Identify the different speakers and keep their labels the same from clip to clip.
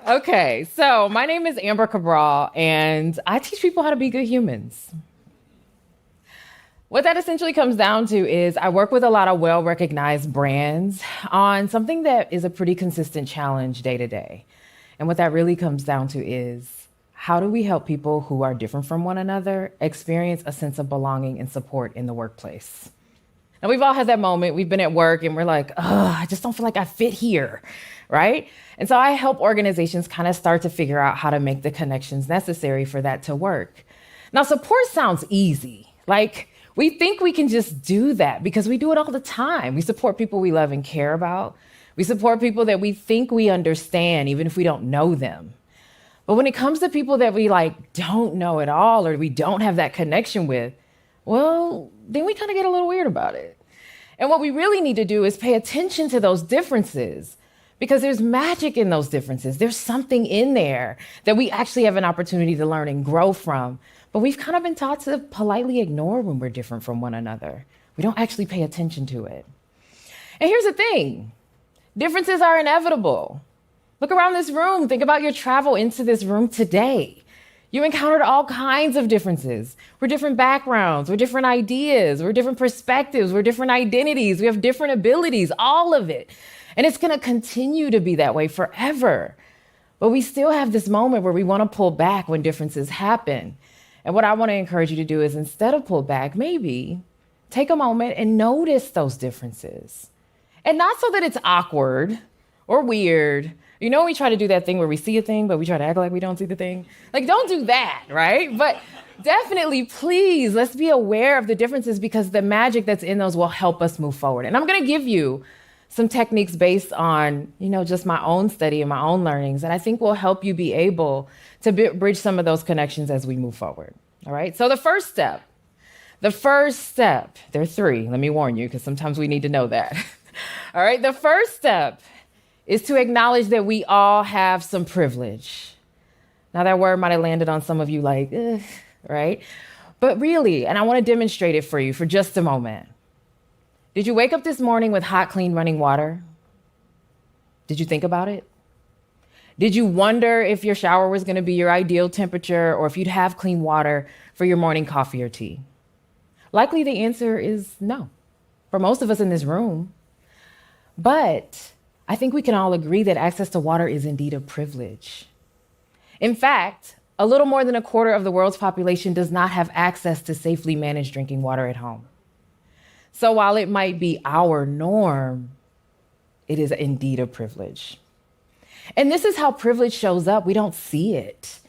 Speaker 1: Okay, so my name is Amber Cabral, and I teach people how to be good humans. What that essentially comes down to is I work with a lot of well-recognized brands on something that is a pretty consistent challenge day to day. And what that really comes down to is how do we help people who are different from one another experience a sense of belonging and support in the workplace? Now, we've all had that moment. We've been at work and we're like, oh, I just don't feel like I fit here, right? And so I help organizations kind of start to figure out how to make the connections necessary for that to work. Now, support sounds easy. Like, we think we can just do that because we do it all the time. We support people we love and care about. We support people that we think we understand, even if we don't know them. But when it comes to people that we don't know at all, or we don't have that connection with, well, then we kind of get a little weird about it. And what we really need to do is pay attention to those differences, because there's magic in those differences. There's something in there that we actually have an opportunity to learn and grow from. But we've kind of been taught to politely ignore when we're different from one another. We don't actually pay attention to it. And here's the thing. Differences are inevitable. Look around this room. Think about your travel into this room today. You encountered all kinds of differences. We're different backgrounds. We're different ideas. We're different perspectives. We're different identities. We have different abilities, all of it. And it's going to continue to be that way forever. But we still have this moment where we want to pull back when differences happen. And what I want to encourage you to do is, instead of pull back, maybe take a moment and notice those differences. And not so that it's awkward or weird. You know, we try to do that thing where we see a thing, but we try to act like we don't see the thing. Like, don't do that, right? But definitely, please, let's be aware of the differences, because the magic that's in those will help us move forward. And I'm going to give you some techniques based on, just my own study and my own learnings, and I think will help you be able to bridge some of those connections as we move forward. All right. So the first step, there are three. Let me warn you, because sometimes we need to know that. All right. The first step is to acknowledge that we all have some privilege. Now, that word might have landed on some of you like, right? But really, and I want to demonstrate it for you for just a moment. Did you wake up this morning with hot, clean running water? Did you think about it? Did you wonder if your shower was going to be your ideal temperature, or if you'd have clean water for your morning coffee or tea? Likely the answer is no, for most of us in this room. But I think we can all agree that access to water is indeed a privilege. In fact, a little more than a quarter of the world's population does not have access to safely managed drinking water at home. So while it might be our norm, it is indeed a privilege. And this is how privilege shows up. We don't see it.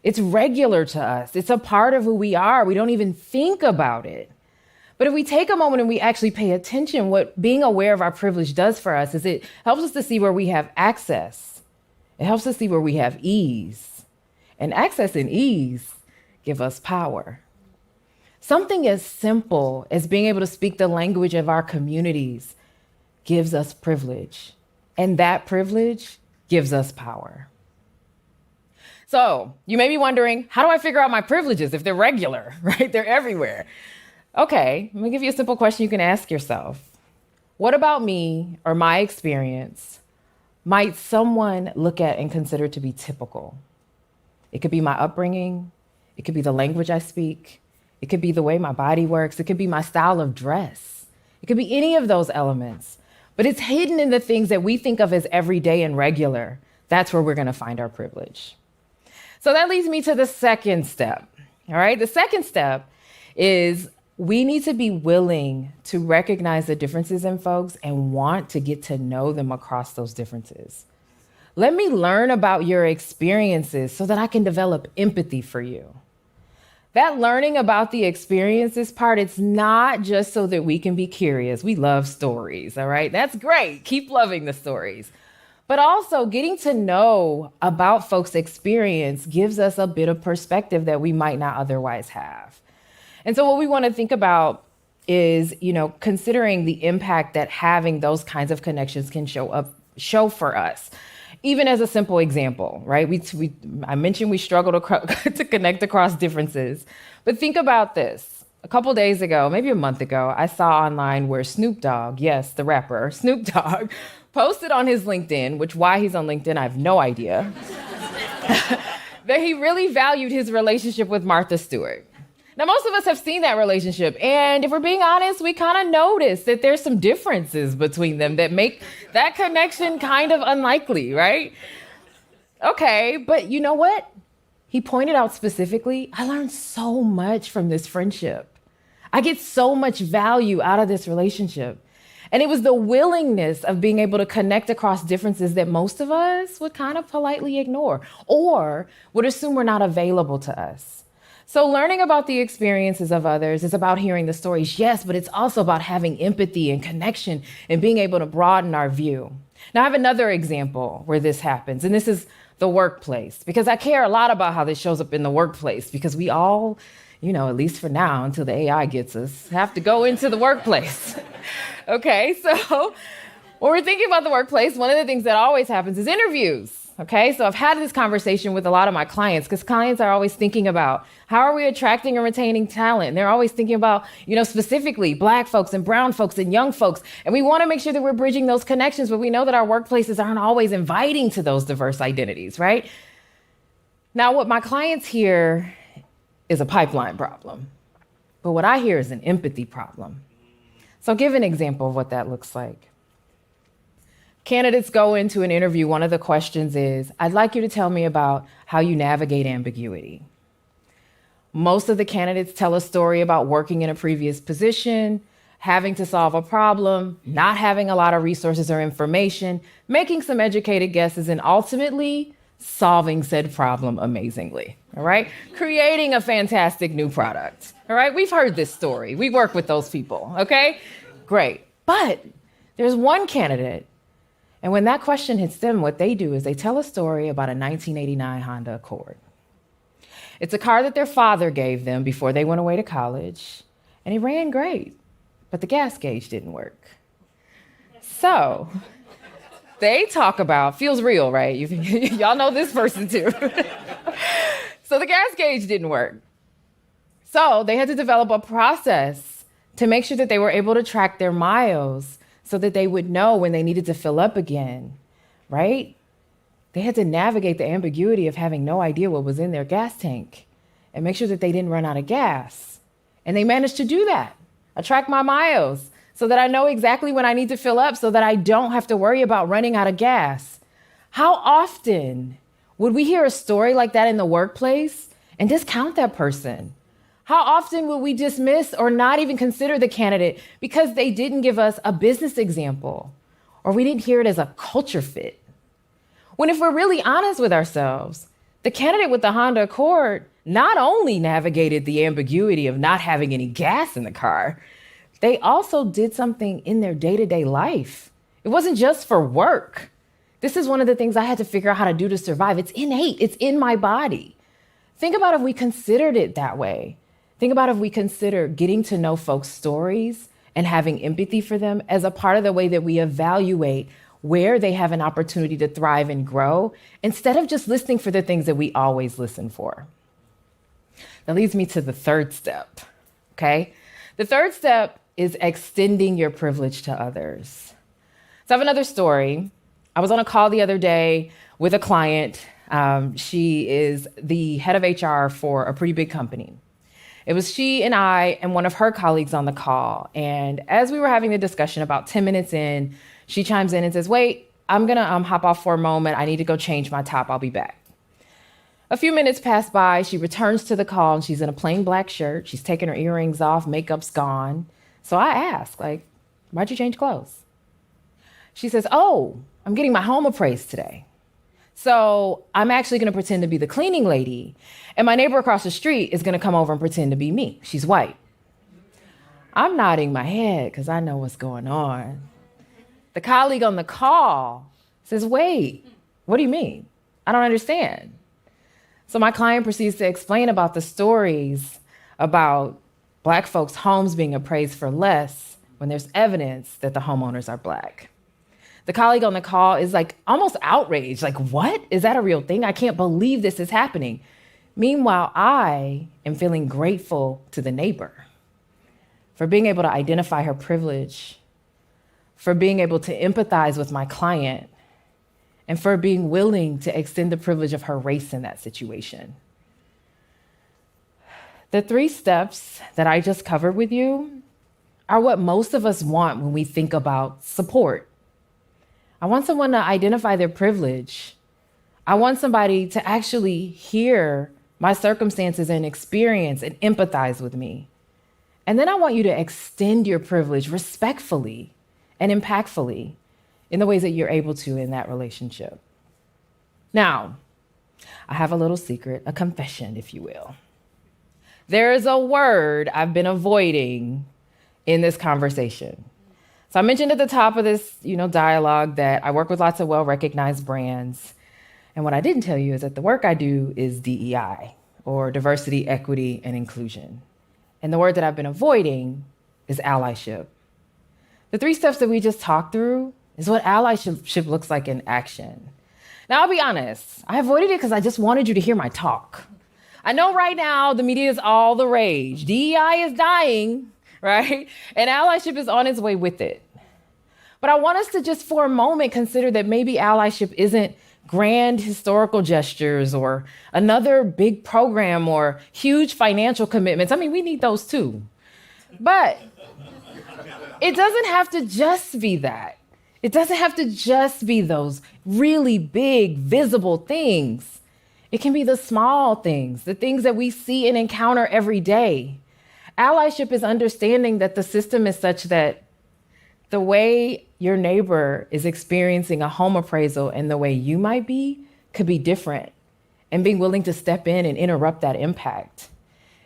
Speaker 1: It's regular to us. It's a part of who we are. We don't even think about it. But if we take a moment and we actually pay attention, what being aware of our privilege does for us is it helps us to see where we have access. It helps us see where we have ease. And access and ease give us power. Something as simple as being able to speak the language of our communities gives us privilege. And that privilege gives us power. So you may be wondering, how do I figure out my privileges if they're regular, right? They're everywhere. Okay, let me give you a simple question you can ask yourself. What about me or my experience might someone look at and consider to be typical? It could be my upbringing. It could be the language I speak. It could be the way my body works. It could be my style of dress. It could be any of those elements. But it's hidden in the things that we think of as everyday and regular. That's where we're going to find our privilege. So that leads me to the second step. All right, the second step is we need to be willing to recognize the differences in folks and want to get to know them across those differences. Let me learn about your experiences so that I can develop empathy for you. That learning about the experiences part, it's not just so that we can be curious. We love stories, all right? That's great. Keep loving the stories. But also getting to know about folks' experience gives us a bit of perspective that we might not otherwise have. And so what we want to think about is, considering the impact that having those kinds of connections can show for us. Even as a simple example, right? I mentioned we struggle to connect across differences. But think about this. a couple days ago, maybe a month ago, I saw online where Snoop Dogg, yes, the rapper, Snoop Dogg, posted on his LinkedIn, which why he's on LinkedIn, I have no idea, that he really valued his relationship with Martha Stewart. Now, most of us have seen that relationship, and if we're being honest, we kind of notice that there's some differences between them that make that connection kind of unlikely, right? Okay, but you know what? He pointed out specifically, I learned so much from this friendship. I get so much value out of this relationship. And it was the willingness of being able to connect across differences that most of us would kind of politely ignore or would assume were not available to us. So learning about the experiences of others is about hearing the stories, yes, but it's also about having empathy and connection and being able to broaden our view. Now, I have another example where this happens, and this is the workplace, because I care a lot about how this shows up in the workplace, because we all, at least for now, until the AI gets us, have to go into the workplace. Okay, so when we're thinking about the workplace, one of the things that always happens is interviews. Okay, so I've had this conversation with a lot of my clients because clients are always thinking about how are we attracting and retaining talent? And they're always thinking about, specifically Black folks and brown folks and young folks. And we want to make sure that we're bridging those connections, but we know that our workplaces aren't always inviting to those diverse identities, right? Now, what my clients hear is a pipeline problem, but what I hear is an empathy problem. So I'll give an example of what that looks like. Candidates go into an interview, one of the questions is, I'd like you to tell me about how you navigate ambiguity. Most of the candidates tell a story about working in a previous position, having to solve a problem, not having a lot of resources or information, making some educated guesses, and ultimately solving said problem amazingly, all right? Creating a fantastic new product, all right? We've heard this story. We work with those people, okay? Great. But there's one candidate, and when that question hits them, what they do is they tell a story about a 1989 Honda Accord. It's a car that their father gave them before they went away to college, and it ran great, but the gas gauge didn't work. So they talk about, feels real, right? Y'all know this person too. So the gas gauge didn't work. So they had to develop a process to make sure that they were able to track their miles so that they would know when they needed to fill up again, right? They had to navigate the ambiguity of having no idea what was in their gas tank and make sure that they didn't run out of gas. And they managed to do that. I track my miles so that I know exactly when I need to fill up so that I don't have to worry about running out of gas. How often would we hear a story like that in the workplace and discount that person? How often would we dismiss or not even consider the candidate because they didn't give us a business example or we didn't hear it as a culture fit? When if we're really honest with ourselves, the candidate with the Honda Accord not only navigated the ambiguity of not having any gas in the car, they also did something in their day-to-day life. It wasn't just for work. This is one of the things I had to figure out how to do to survive. It's innate, it's in my body. Think about if we considered it that way. Think about if we consider getting to know folks' stories and having empathy for them as a part of the way that we evaluate where they have an opportunity to thrive and grow, instead of just listening for the things that we always listen for. That leads me to the third step, okay? The third step is extending your privilege to others. So I have another story. I was on a call the other day with a client. She is the head of HR for a pretty big company. It was she and I and one of her colleagues on the call. And as we were having the discussion, about 10 minutes in, she chimes in and says, wait, I'm gonna hop off for a moment. I need to go change my top. I'll be back. A few minutes pass by. She returns to the call and she's in a plain black shirt. She's taken her earrings off, makeup's gone. So I ask, why'd you change clothes? She says, oh, I'm getting my home appraised today. So I'm actually going to pretend to be the cleaning lady, and my neighbor across the street is going to come over and pretend to be me. She's white. I'm nodding my head because I know what's going on. The colleague on the call says, wait, what do you mean? I don't understand. So my client proceeds to explain about the stories about Black folks' homes being appraised for less when there's evidence that the homeowners are Black. The colleague on the call is almost outraged, what? Is that a real thing? I can't believe this is happening. Meanwhile, I am feeling grateful to the neighbor. for being able to identify her privilege, for being able to empathize with my client, and for being willing to extend the privilege of her race in that situation. The 3 steps that I just covered with you are what most of us want when we think about support. I want someone to identify their privilege. I want somebody to actually hear my circumstances and experience and empathize with me. And then I want you to extend your privilege respectfully and impactfully in the ways that you're able to in that relationship. Now, I have a little secret, a confession, if you will. There is a word I've been avoiding in this conversation. So I mentioned at the top of this, dialogue that I work with lots of well-recognized brands. And what I didn't tell you is that the work I do is DEI, or diversity, equity, and inclusion. And the word that I've been avoiding is allyship. The 3 steps that we just talked through is what allyship looks like in action. Now, I'll be honest, I avoided it because I just wanted you to hear my talk. I know right now the media is all the rage. DEI is dying, right? And allyship is on its way with it. But I want us to just for a moment consider that maybe allyship isn't grand historical gestures or another big program or huge financial commitments. I mean, we need those too. But it doesn't have to just be that. It doesn't have to just be those really big, visible things. It can be the small things, the things that we see and encounter every day. Allyship is understanding that the system is such that the way your neighbor is experiencing a home appraisal and the way you might be could be different, and being willing to step in and interrupt that impact.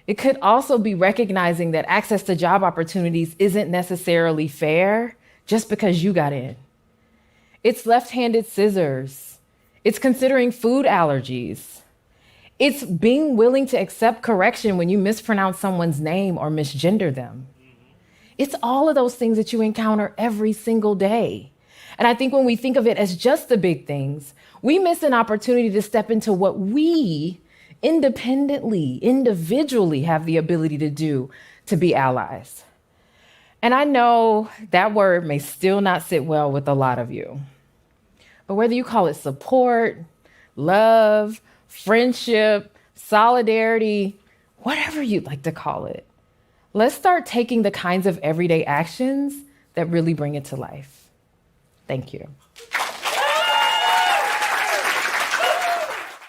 Speaker 1: It could also be recognizing that access to job opportunities isn't necessarily fair just because you got in. It's left-handed scissors. It's considering food allergies. It's being willing to accept correction when you mispronounce someone's name or misgender them. It's all of those things that you encounter every single day. And I think when we think of it as just the big things, we miss an opportunity to step into what we independently, individually have the ability to do to be allies. And I know that word may still not sit well with a lot of you. But whether you call it support, love, friendship, solidarity, whatever you'd like to call it, let's start taking the kinds of everyday actions that really bring it to life. Thank you.